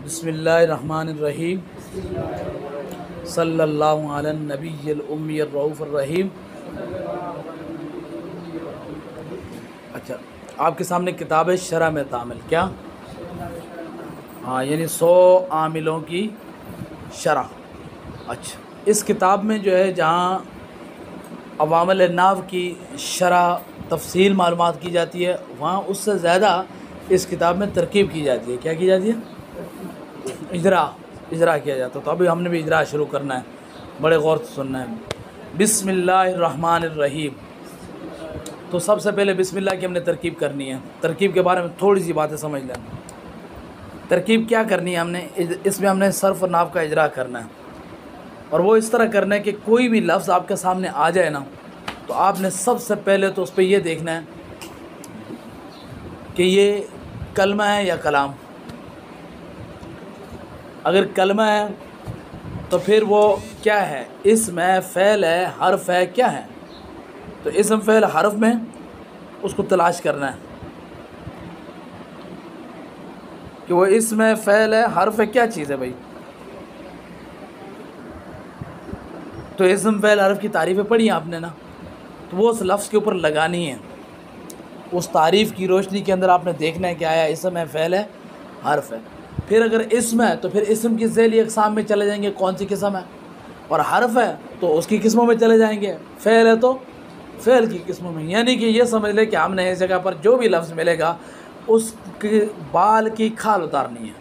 बिस्मिल्लाहिर्रहमानिर्रहीम सल्लल्लाहु अला नबिय्यिल उम्मिय्यिर रऊफ़िर रहीम। अच्छा, आपके सामने किताब है शरह में तामिल, क्या? हाँ, यानी 100 आमिलों की शरह। अच्छा, इस किताब में जो है जहाँ अवामिल नाव की शरह तफसील मालूमात की जाती है, वहाँ उससे ज़्यादा इस किताब में तरकीब की जाती है। क्या की जाती है? इजरा किया जाता है। तो अभी हमने भी इजरा शुरू करना है, बड़े गौर से सुनना है। बिस्मिल्लाहिर्रहमानिर्रहीम। तो सबसे पहले बिस्मिल्लाह की हमने तरकीब करनी है। तरकीब के बारे में थोड़ी सी बातें समझ लें। तरकीब क्या करनी है हमने? इसमें हमने सर्फ और नाव का इजरा करना है, और वो इस तरह करना है कि कोई भी लफ्ज़ आपके सामने आ जाए ना, तो आपने सबसे पहले तो उस पर यह देखना है कि ये कलमा है या कलाम। अगर कलमा है तो फिर वो क्या है? इस्म है, फ़ेल है, हर्फ है, क्या है? तो इस्म, फ़ेल, हर्फ में उसको तलाश करना है कि वो इस्म है, फ़ेल है, हर्फ है, क्या चीज़ है भाई। तो इस्म, फ़ेल, हर्फ की तारीफ़ें पढ़ी आपने ना, तो वो उस लफ्ज़ के ऊपर लगानी है। उस तारीफ़ की रोशनी के अंदर आपने देखना है कि आया इस्म है, फ़ेल है, हर्फ है। फिर अगर इस्म है तो फिर इस्म की ज़ैली अक़साम में चले जाएंगे, कौन सी किस्म है, और हर्फ है तो उसकी किस्मों में चले जाएंगे, फ़ेल है तो फ़ेल की किस्मों में। यानी कि ये समझ ले कि हमने इस जगह पर जो भी लफ्ज़ मिलेगा उसके बाल की खाल उतारनी है,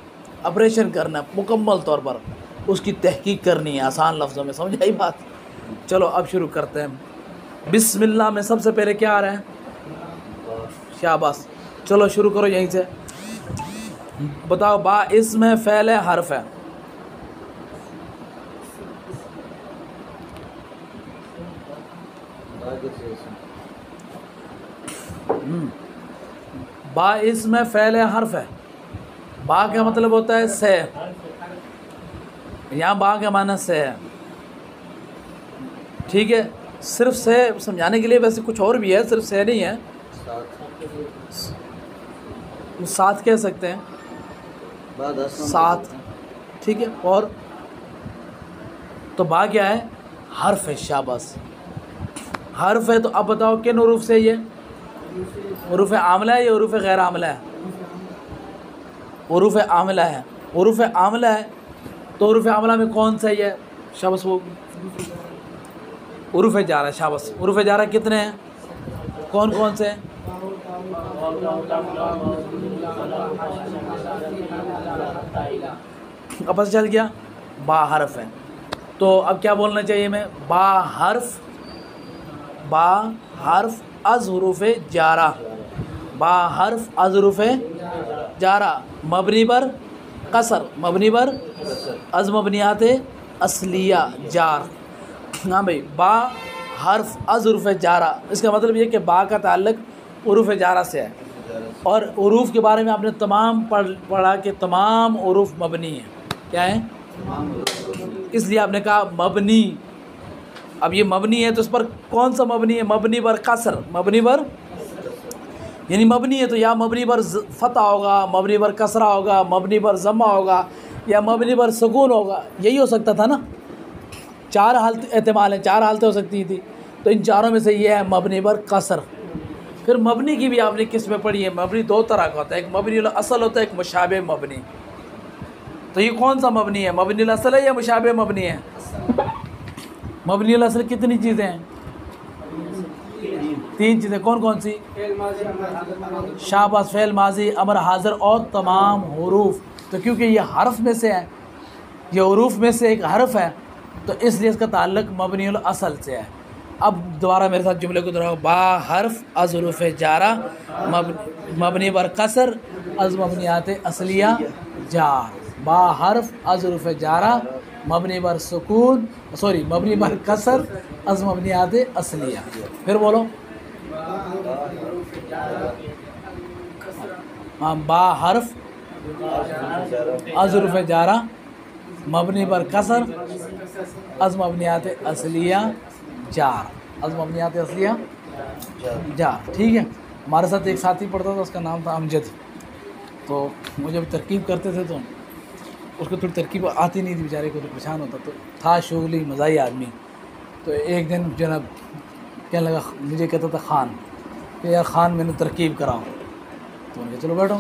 ऑपरेशन करना है, मुकम्मल तौर पर उसकी तहकीक करनी है, आसान लफ्ज़ों में। समझ आई बात? चलो अब शुरू करते हैं। बिस्मिल्लाह में सबसे पहले क्या आ रहा है? शाबाश, चलो शुरू करो यहीं से। बताओ, बा इस्म है, फ़ेल है, हर्फ है? बा इस्म है, फ़ेल है, हर्फ है। बा का मतलब होता है से, यहाँ बा का माना से है, ठीक है। सिर्फ से समझाने के लिए, वैसे कुछ और भी है, सिर्फ से नहीं है, साथ कह सकते हैं, साथ, ठीक है। और तो बा क्या है? हर्फ है। शाबाश, हर्फ है। तो अब बताओ किन हुरूफ से ये? हुरूफ आमला है या हुरूफ गैर आमला है? हुरूफ आमला है। हुरूफ आमला है तो हुरूफ आमला में कौन सा है? शाबाश, वो हुरूफ जारा। शाबाश, हुरूफ जारा कितने हैं? कौन कौन से हैं? अब पता चल गया, बा हर्फ है। तो अब क्या बोलना चाहिए मैं? बा हर्फ, बा हर्फ अज़ हुरूफ जारा, बा हर्फ अज़ हुरूफ जारा, मबनी पर कसर, मबनी पर अज़ मबनियात असलिया जार। हाँ भाई, बा हर्फ अज़ हुरूफ जारा, इसका मतलब ये कि बा का ताल्लुक़ हुरूफ जारा से है। और हुरूफ के बारे में आपने तमाम पढ़ा कि तमाम हुरूफ मबनी है। क्या है? इसलिए आपने कहा मबनी। अब ये मबनी है तो इस पर कौन सा मबनी है? मबनी पर कसर, मबनी पर, यानी मबनी है तो या मबनी पर फ़तह होगा, मबनी पर कसरा होगा, मबनी पर ज़म्मा होगा, या मबनी पर सुकून होगा। यही हो सकता था ना। 4 हालत एहतमाल हैं, 4 हालतें हो सकती थी, तो इन चारों में से ये है मबनी पर कसर। फिर मबनी की भी आपने किस्में पढ़ी है। मबनी 2 तरह का होता है, एक मबनी असल होता है, एक मुशाबे मबनी। तो ये कौन सा मबनी है? मबनी असल है या मुशाबे मबनी है? मबनी असल कितनी चीज़ें हैं? 3 चीज़ें। कौन कौन सी? शाबाश, फ़ेल, माजी, अमर, हाज़िर और तमाम हुरूफ। तो क्योंकि ये हर्फ में से है, ये हुरूफ में से एक हर्फ है, तो इसलिए इसका ताल्लुक़ मबनी असल से है। अब दोबारा मेरे साथ जुमले को दोहराओ। बा हर्फ अज़ हुरूफ जारा, मबनी पर कसर, अज़ मबनियात असलिया जार। बा हर्फ अज़ हुरूफ जारा, मबनी पर सुकून, सॉरी, मबनी पर कसर, अज़ मबनियात असलिया। फिर बोलो। हाँ, बा हर्फ अज़ हुरूफ जारा, मबनी पर कसर, अज़ मबनियात असलिया जार, अज़ मबनियात असलिया जार, ठीक है। हमारे साथ एक साथी पढ़ता था, उसका नाम था अमजद। तो मुझे तरकीब करते थे तो उसको थोड़ी तरकीब आती नहीं थी, बेचारे को तो परेशान होता। तो था शुगली मज़ाही आदमी। तो एक दिन जनाब कहने लगा, मुझे कहता था खान कि यार खान मैंने तरकीब कराओ। तो मैंने कहा चलो बैठो।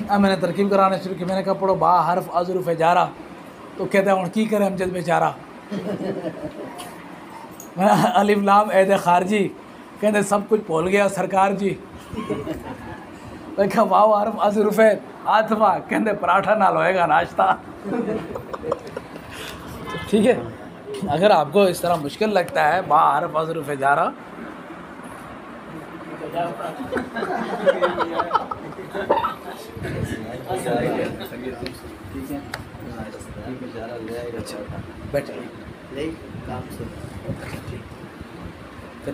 अब मैंने तरकीब कराना शुरू की। मैंने कहा पढ़ो बा हर्फ अज़रूफ़ जारा। तो कहता है हूँ की करें अमजद बेचारा। अलिफ लाम ऐद खारजी, कहते सब कुछ भूल गया सरकार जी। देखा वाह हर्फ अज़रूफ़ आतवा, कहते पराठा नाल होएगा नाश्ता। ठीक है, अगर आपको इस तरह मुश्किल लगता है बा हर्फ अज़रूफ़ जारा,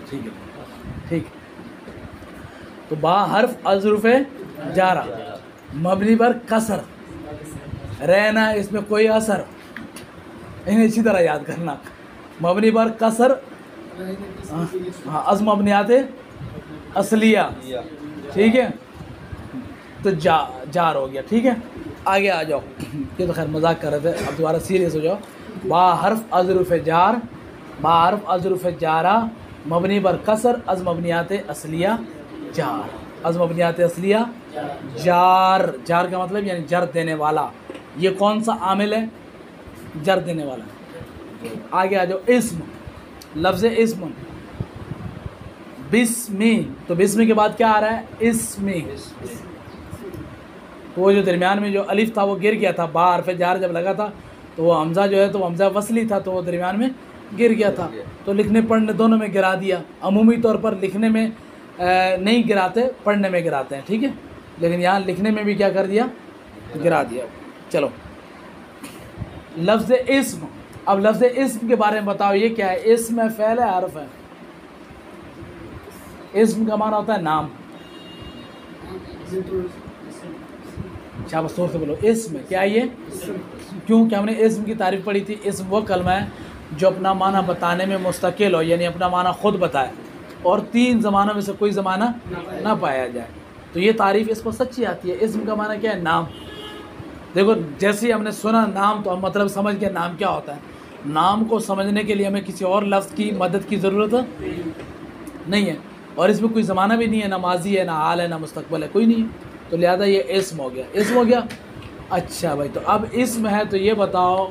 ठीक है, ठीक। तो बा हर्फ अज़रूफ़ जारा मबनी पर कसर रहना, इसमें कोई असर, इन्हें इसी तरह याद करना। मबनी पर कसर, हाँ अज़ मबनियात असलिया, ठीक है। तो जार हो गया, ठीक है। आगे आ जाओ, ये तो खैर मजाक कर रहे थे, अब दोबारा सीरियस हो जाओ। बा हर्फ अज़रूफ़ जार, बा हर्फ अज़रूफ़ जारा मबनी पर कसर अज़ मबनियात असलिया जार, अज़ मबनियात असलिया जार। जार का मतलब यानी जर देने वाला। ये कौन सा आमिल है? जर देने वाला। आगे आ जाओ, इस्म, लफ्ज़ इस्म बिस्मी। तो बिस्मी के बाद क्या आ रहा है? इस्मी। तो वो जो दरमियान में जो अलिफ था वो गिर गया था, बा हर्फ जार जब लगा था तो वो हमज़ा जो है तो हमज़ा वसली था, तो वो दरमियान में गिर गया था। तो लिखने पढ़ने दोनों में गिरा दिया। अमूमी तौर पर लिखने में नहीं गिराते, पढ़ने में गिराते हैं, ठीक है। लेकिन यहाँ लिखने में भी क्या कर दिया? गिरा दिया। चलो, लफ्ज़ इस्म। अब लफ्ज़ इस्म के बारे में बताओ, ये क्या है? इस्म है, फ़ेल है, हर्फ है? इस्म का माना होता है नाम। शाबाश, जोर से बोलो। इस्म क्या है ये? क्योंकि हमने इस्म की तारीफ़ पढ़ी थी। इस्म वो कलमा है जो अपना माना बताने में मुस्तकिल हो, यानी अपना माना खुद बताए और 3 ज़मानों में से कोई ज़माना ना पाया जाए। तो ये तारीफ़ इसको सच्ची आती है। इस्म का माना क्या है? नाम। देखो, जैसे ही हमने सुना नाम तो हम मतलब समझ गए नाम क्या होता है। नाम को समझने के लिए हमें किसी और लफ्ज़ की मदद की ज़रूरत नहीं है, और इसमें कोई ज़माना भी नहीं है, ना माजी है, ना हाल है, ना मुस्तकबल है, कोई नहीं है। तो लिहाजा ये इस्म हो गया। इस्म हो गया। अच्छा भाई, तो अब इस्म है तो ये बताओ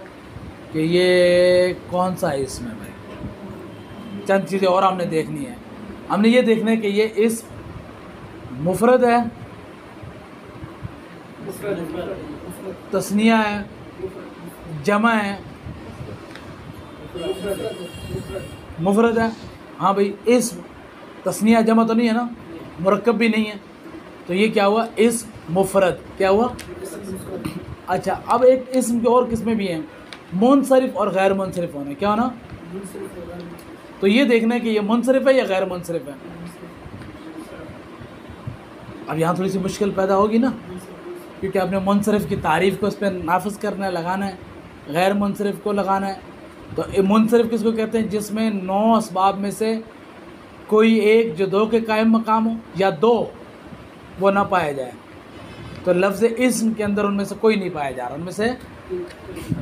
कि ये कौन सा इस्म है भाई? चंद चीज़ें और हमने देखनी है। हमने ये देखना है कि ये इस्म मुफरद है, तस्निया है, जमा है, मुफरद है। हाँ भाई, इस्म तस्निया जमा तो नहीं है ना, मुरक्कब भी नहीं है, तो ये क्या हुआ? इस्म मुफरद। क्या हुआ? अच्छा, अब एक इस्म के और किस्में भी हैं, मुनसरिफ और गैर मुनसरिफ होने। क्या होना? तो ये देखना है कि ये मुनसरिफ है या गैर मुनसरिफ है। अब यहाँ थोड़ी सी मुश्किल पैदा होगी ना, क्योंकि आपने मुनसरिफ की तारीफ़ को इस पर नाफिज करना है, लगाना है, गैर मुनसरिफ को लगाना है। तो मुनसरिफ किसको कहते हैं? जिसमें 9 असबाब में से कोई एक जो 2 के कायम मकाम हो या 2 वो ना पाया जाए। तो लफ्ज़ इस्म के अंदर उनमें से कोई नहीं पाया जा रहा, उनमें से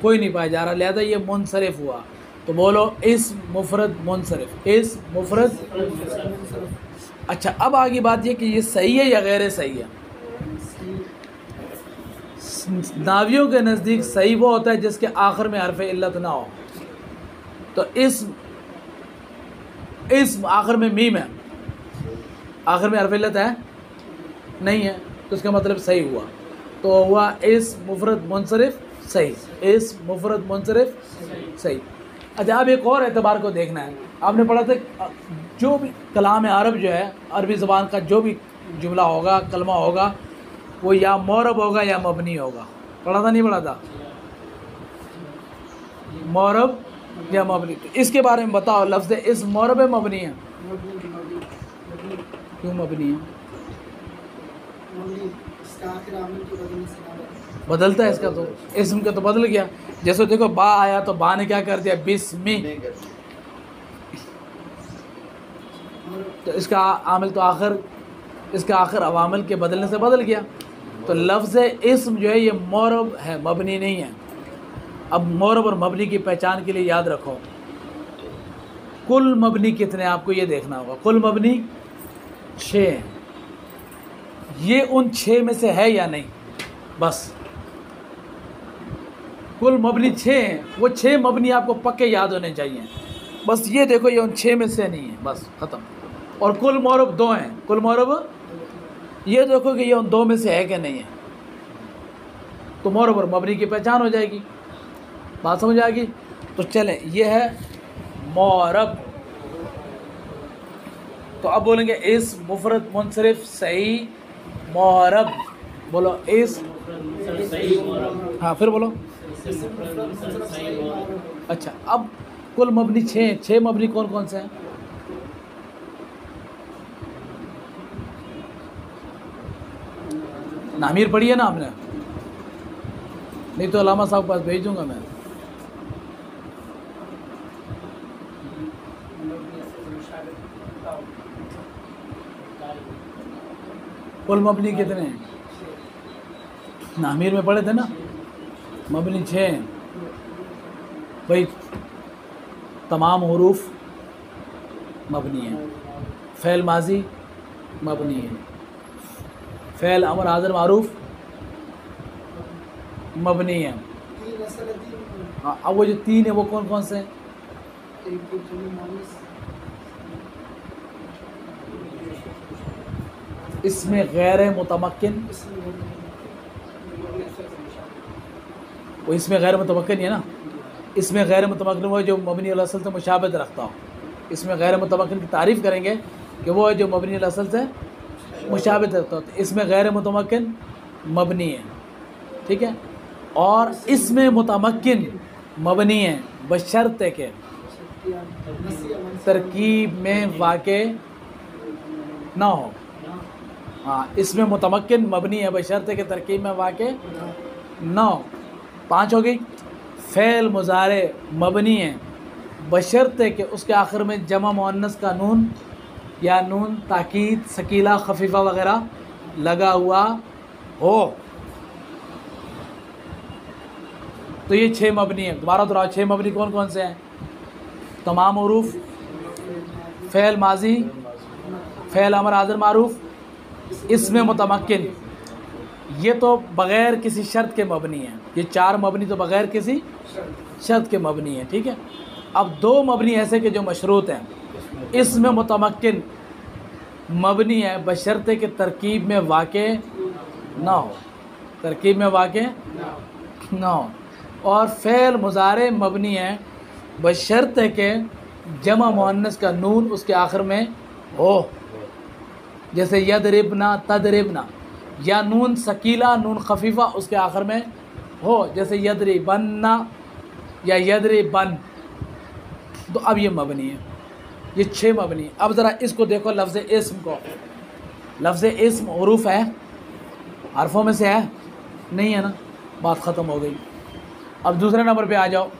कोई नहीं पाया जा रहा, लिहाजा ये मुनसरिफ हुआ। तो बोलो इस्म मुफरद मुनसरिफ, इस्म मुफरद। अच्छा, अब आगे बात ये कि ये सही है या गैर सही है। नावियों के नज़दीक सही वो होता है जिसके आखिर में हर्फ इल्लत ना हो। तो इस्म आखिर में मीम है, आखिर में हर्फ इल्लत है नहीं है, तो इसका मतलब सही हुआ। तो हुआ इस्म मुफरद मुनसरिफ सही, इस्म मुफरद मुनसरिफ सही। अच्छा, अब एक और एतबार को देखना है। आपने पढ़ा था जो भी कलाम अरब जो है, अरबी ज़बान का जो भी जुमला होगा, कलमा होगा, वो या मौरब होगा या मबनी होगा। पढ़ा था नहीं पढ़ा था? मौरब या मबनी। तो इसके बारे में बताओ, लफ्ज़ इस मौरब है मबनी है? क्यों मबनी है? बदलता है इसका, तो इस्म का तो बदल गया। जैसे देखो बा आया तो बा ने क्या कर दिया? बिस्मी। तो इसका आमिल तो आखिर, इसका आखिर अवामिल के बदलने से बदल गया। तो लफ्ज़ इस्म जो है ये मोरब है, मबनी नहीं है। अब मोरब और मबनी की पहचान के लिए याद रखो, कुल मबनी कितने आपको ये देखना होगा। कुल मबनी 6 हैं, ये उन 6 में से है या नहीं, बस। कुल मबनी 6 हैं, वो 6 मबनी आपको पक्के याद होने चाहिए। बस ये देखो ये उन 6 में से नहीं है, बस ख़त्म। और कुल मोरब 2 हैं, कुल मोरब ये देखो कि ये उन 2 में से है कि नहीं है, तो मोरब और मबनी की पहचान हो जाएगी। बात समझ आ गई? तो चलें, ये है मोरब। तो अब बोलेंगे इस मुफरद मुनसरिफ सही मोरब। बोलो इस, हाँ फिर बोलो। अच्छा, अब कुल मबनी 6 मबनी कौन कौन से हैं? नामीर पढ़ी है ना आपने? नहीं तो अलामा साहब के पास भेज दूंगा मैं। कुल मबनी कितने हैं? नामीर में पढ़े थे ना, मबनी 6 हैं भाई। तमाम हुरूफ मबनी है, फ़ेल माजी मबनी है, फ़ेल अमर हाज़िर मारूफ मबनी है। हाँ, अब वो जो 3 है वो कौन कौन से हैं? इसमें गैर मुतमक्किन, वो इसमें गैर मुतमक्किन है ना। इसमें गैर मुतमक्किन वो जो मबनी अल असल से मुशाबहत रखता हो। इसमें गैर मुतमक्किन की तारीफ़ करेंगे कि वो है जो मबनी अल असल से मुशाबहत रखता हो। तो इसमें गैर मुतमक्किन मबनी है, ठीक है। और इसमें मुतमक्किन मबनी है बशर्ते के तरकीब में वाक़े ना हो। हाँ, इसमें मुतमक्किन मबनी है बशर्ते के तरकीब में वाक़े ना हो। 5 हो गई। फ़ेल मुज़ारे मबनी है बशर्ते के उसके आखिर में जमा मुअन्नस का नून या नून ताकीद सकीला खफीफ़ा वगैरह लगा हुआ हो। तो ये 6 मबनी है। दोबारा दोहराओ, 6 मबनी कौन कौन से हैं? तमाम हुरूफ, फ़ेल माजी, फ़ेल अमर हाज़िर मारूफ, इसमें मुतमक्किन। ये तो बग़ैर किसी शर्त के मबनी है। ये 4 मबनी तो बग़ैर किसी शर्त के मबनी है, ठीक है। अब 2 मबनी ऐसे के जो मशरूत हैं। इसमें मुतमक्किन मबनी है बशर्ते के तरकीब में वाक़े ना हो, तरकीब में वाक़े ना हो। और फ़ेल मुज़ारे मबनी है बशर्ते के जमा मुअन्नस का नून उसके आखिर में हो, जैसे यदरिबना तदरिबना, या नून सकीला नून खफीफ़ा उसके आखिर में हो, जैसे यदरिबन्ना या यदरिबन। तो अब ये मबनी है, ये 6 मबनी। अब ज़रा इसको देखो, लफ्ज़ इस्म को। लफ्ज़ इस्म हुरूफ है, हरफों में से है नहीं है ना, बात ख़त्म हो गई। अब दूसरे नंबर पे आ जाओ।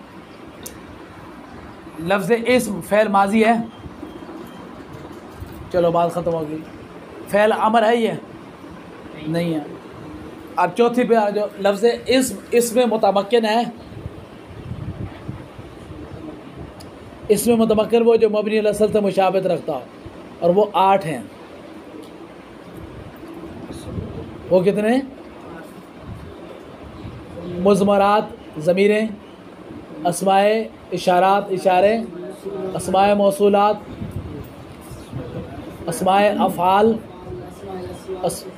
लफ्ज़ इस्म फ़ेल माजी है, चलो बात ख़त्म हो गई। फ़ेल अमर है ये नहीं है। अब चौथी पे आ जाओ। लफ्ज़ इस्म इसमें मुतमक्किन है। इसमें मुतमक्किन वो जो मबनी अल असल से मुशाबहत रखता हो, और वो 8 हैं। वो कितने? मुज़मरात ज़मीरें, अस्माए इशारात इशारे, अस्माए मौसूलात, अस्माए अफ़आल,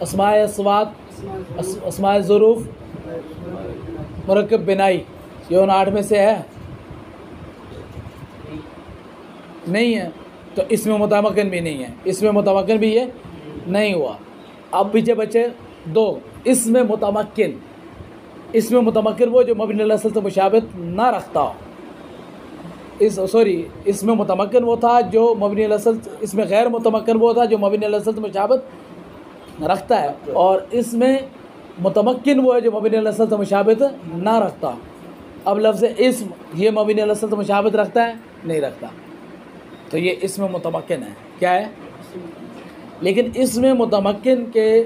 अस्माए अस्वात, अस्माए ज़ुरूफ़, मुरक्कब बिनाई। ये उन 8 में से है नहीं है। तो इसमें मुतमक्किन भी नहीं है, इसमें मुतमक्किन भी ये नहीं हुआ। अब पीछे बचे 2। इसमें मुतमक्किन, इसमें मुतमक्किन वो जो मबनी अल असल से मुशाबहत ना रखता हो। इसमें मुतमक्किन वो था जो मबनी अल असल, इसमें गैर मुतमक्किन वो था जो मबनी अल असल से मुशाबहत रखता है, और इसमें मुतमक्किन वो है जो मबनी अल असल से मुशाबहत ना रखता। अब लफ्ज़ इस्म ये मबनी अल असल से मुशाबहत रखता है? नहीं रखता, तो ये इसमें मुतमक्किन है। क्या है? लेकिन इसमें मुतमक्किन के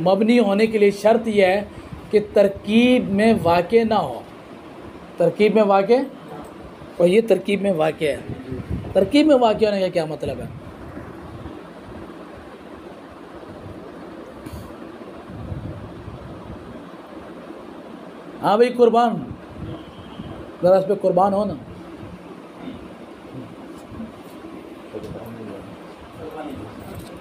मबनी होने के लिए शर्त यह है कि तरकीब में वाक़े ना हो। तरकीब में वाक़े, और ये तरकीब में वाक़े है। तरकीब में वाक़े होने का क्या मतलब है? हाँ भाई, कुर्बान, ज़रा इस पर कुर्बान हो ना।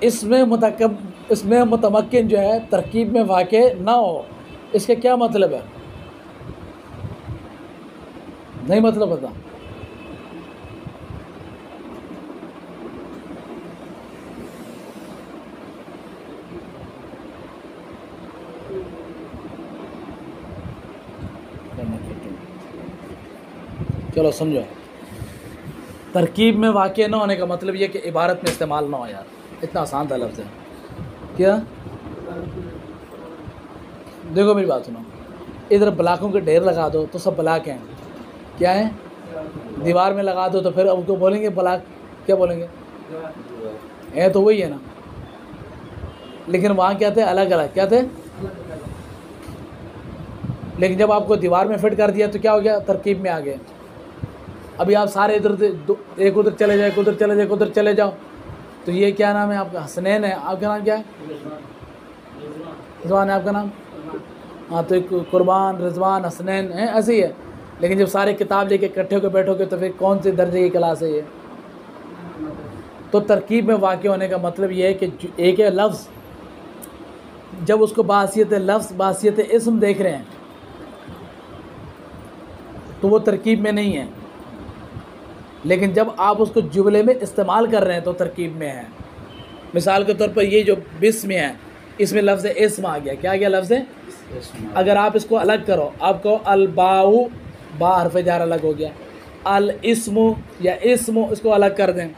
इसमें मुतमक्किन जो है तरकीब में वाक़े ना हो, इसका क्या मतलब है? नहीं मतलब पता। चलो समझो, तरकीब में वाक़े ना होने का मतलब ये कि इबारत में इस्तेमाल ना हो। यार इतना आसान था लफ्ज़ है क्या? देखो मेरी बात सुनो, इधर ब्लाकों के ढेर लगा दो तो सब ब्लाक हैं, क्या है? दीवार में लगा दो तो फिर उनको बोलेंगे ब्लाक, क्या बोलेंगे? है तो वही है ना। लेकिन वहाँ क्या थे? अलग अलग क्या थे? लेकिन जब आपको दीवार में फिट कर दिया तो क्या हो गया? तरकीब में आ गए। अभी आप सारे इधर एक उधर चले जाओ, एक उधर चले जाओ, एक उधर चले जाओ, तो ये क्या नाम है आपका? हसनैन है। आपका नाम क्या है? रिजवान है आपका नाम? हाँ, तो एक कुर्बान, रिजवान, हसनैन है, ऐसे ही है। लेकिन जब सारे किताब लेके इकट्ठे होकर बैठोगे तो फिर कौन से दर्जे की क्लास है ये? तो तरकीब में वाक़े होने का मतलब ये है कि एक है लफ्ज़, जब उसको बासियत लफ्ज़, बासियत इस्म देख रहे हैं तो वो तरकीब में नहीं है। लेकिन जब आप उसको जुमले में इस्तेमाल कर रहे हैं तो तरकीब में है। मिसाल के तौर पर ये जो बिस्म है, इसमें लफ्ज़ इस्म आ गया। क्या आ गया? लफ्ज़। अगर आप इसको अलग करो, आपको अलबाऊ, बा हरफ जार अलग हो गया, अल इस्मु या इस्मु इसको अलग कर दें,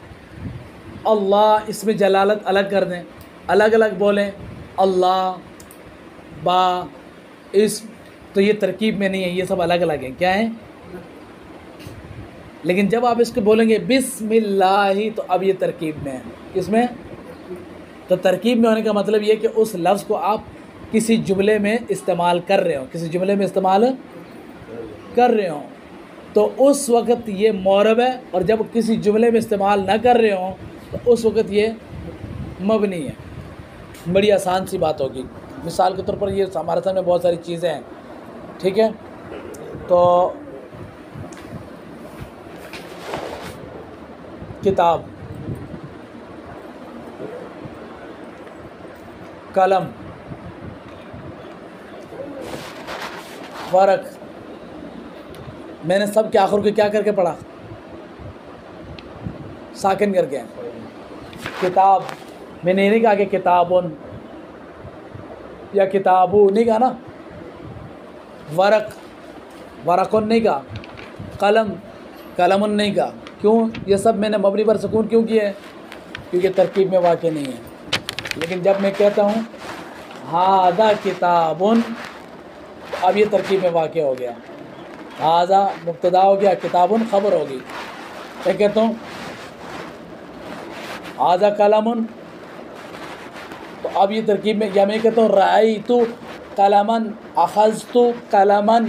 अल्लाह इसमें जलालत अलग कर दें, अलग अलग बोलें, अल्लाह, बा, इस्म, तो ये तरकीब में नहीं है, ये सब अलग अलग हैं। क्या है? लेकिन जब आप इसको बोलेंगे बिस्मिल्लाह तो अब ये तरकीब में है। किसमें? तो तरकीब में होने का मतलब ये कि उस लफ्ज़ को आप किसी जुमले में इस्तेमाल कर रहे हो, किसी जुमले में इस्तेमाल कर रहे हो तो उस वक़्त ये मौरब है, और जब किसी जुमले में इस्तेमाल ना कर रहे हो तो उस वक़्त ये मबनी है। बड़ी आसान सी बात होगी। मिसाल के तौर पर ये हमारे सामने बहुत सारी चीज़ें हैं, ठीक है? तो किताब, कलम, वरक, मैंने सब के आखिर को क्या करके पढ़ा? साकिन करके। किताब, मैंने ये नहीं कहा कि किताबुन या किताबू, नहीं कहा ना। वरक, वरकुन नहीं कहा। कलम, कलमुन नहीं कहा। क्यों? ये सब मैंने मबनी पर सुकून क्यों किए? क्योंकि तरकीब में वाक़े नहीं है। लेकिन जब मैं कहता हूँ हादा किताबुन, तो अब ये तरकीब में वाक़े हो गया। हादा मुब्तदा हो गया, किताबुन ख़बर होगी। मैं कहता हूँ हादा कलमुन, तो अब ये तरकीब में, या मैं कहता हूँ राइतु कलमन, अख़ज़तु कलमन,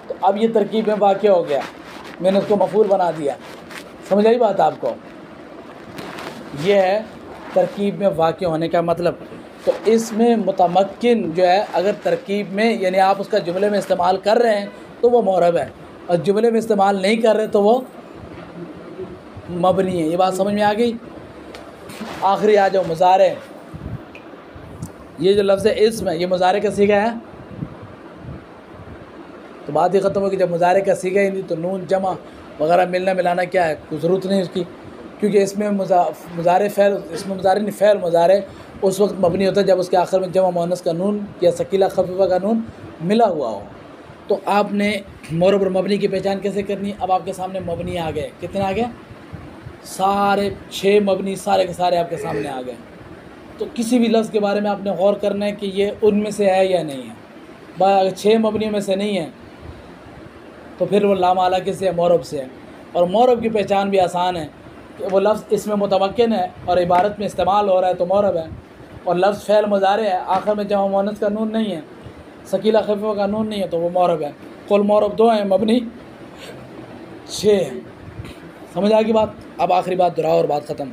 तो अब ये तरकीब में वाक़े हो गया, मैंने उसको मफ़ूल बना दिया। समझ आई बात आपको? ये है तरकीब में वाक़े होने का मतलब। तो इसमें मुतमक्किन जो है, अगर तरकीब में यानी आप उसका जुमले में इस्तेमाल कर रहे हैं तो वो मौरब है, और जुमले में इस्तेमाल नहीं कर रहे तो वो मबनी है। ये बात समझ में आ गई? आखिरी आ जाओ, मुज़ारे। ये जो लफ्ज़ इस्म है, ये मुज़ारे का सीगा है, तो बात ही ख़त्म होगी। जब मुज़ारे का सीगा ही नहीं तो नून जमा वगैरह मिलना मिलाना क्या है? कोई ज़रूरत नहीं उसकी, क्योंकि इसमें मुज़ारे फ़ैल, इसमें मुज़ारे नहीं फ़ैल मुज़ारे उस वक्त मबनी होता है जब उसके आखिर में जमा मुअन्नस का नून या सकीला खफ़ीफ़ा का नून मिला हुआ हो। तो आपने मौरब और मबनी की पहचान कैसे करनी है? अब आपके सामने मबनी आ गए, कितने आ गए? सारे 6 मबनी, सारे के सारे आपके सामने आ गए। तो किसी भी लफ्ज़ के बारे में आपने गौर करना है कि ये उनमें से है या नहीं है। अगर 6 मबनियों में से नहीं है तो फिर वो लामाला किससे है? मौरब से है। और मौरब की पहचान भी आसान है कि वो लफ्ज़ इसमें मुतमक्किन है और इबारत में इस्तेमाल हो रहा है तो मौरब है। और लफ्ज़ फ़ेल मुज़ारे है, आखिर में जमा मुअन्नस का नून नहीं है, सकीला खफ़ीफ़ा का नून नहीं है, तो वो मौरब है। कुल मौरब 2 हैं, मबनी 6 है। समझ आ गई बात। अब आखिरी बात दोहराओ और बात ख़त्म।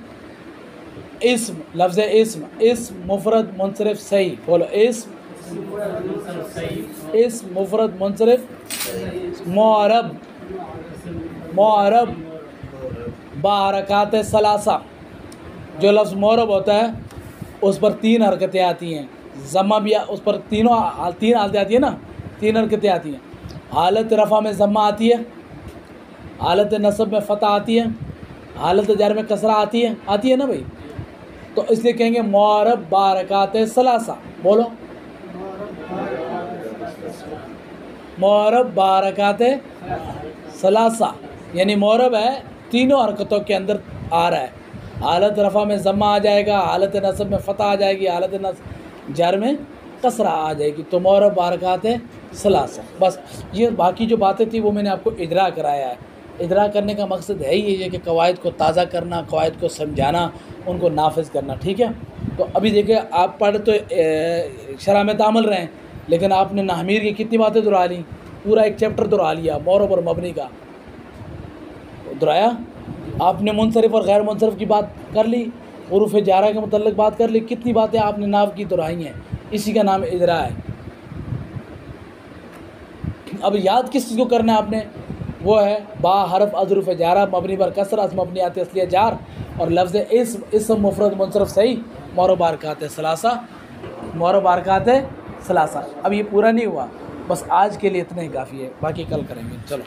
इस्म, लफ्ज़ इस्म मुफ़रद मुनसरिफ सही, बोलो इस्म मुफ़रद मुनसरिफ मौरब बाहरकात सलासा। जो लफ्ज़ मौरब होता है उस पर 3 हरकतें आती हैं, ज़म्मा भी उस पर तीन हालतें आती है ना, 3 हरकतें आती हैं। हालत रफ़ा में ज़म्मा आती है, हालत नस्ब में फ़तह आती है, हालत जर में कसरा आती है ना भाई। तो इसलिए कहेंगे मौरब बारकात सलासा, बोलो मौरब बारकात सलासा, यानी मौरब है, तीनों हरकतों के अंदर आ रहा है। हालत रफ़ा में ज़म्मा आ जाएगा, हालत नस्ब में फ़तह आ जाएगी, हालत जर में कसरा आ जाएगी, तो मौरब बारकात सलासा। बस ये बाकी जो बातें थी वो मैंने आपको इजरा कराया है। इजरा करने का मकसद है ही ये कि कवायद को ताज़ा करना, कवायद को समझाना, उनको नाफिज करना, ठीक है। तो अभी देखिए आप पढ़ तो शरह में तामल रहे हैं, लेकिन आपने नाहमीर की कितनी बातें दोहरा ली, पूरा एक चैप्टर दोहरा लिया मौरब और मबनी का दोहराया। आपने मुनसरिफ और गैर मुनसरिफ की बात कर ली, हुरूफ जारा के मुतल्लिक़ बात कर ली, कितनी बातें आपने नाव की दोहराई हैं, इसी का नाम इजरा है। अब याद किस चीज़ को करना है आपने, वो है बा हरफ अज़रूफ़ जारा मबनी पर कसरा मबनी आते असलिया जार, और लफ्ज़ इस्म मुफ़रद मुनसरिफ सही मौरब बारकात सलासा। अब ये पूरा नहीं हुआ, बस आज के लिए इतना ही काफ़ी है, बाकी कल करेंगे। चलो।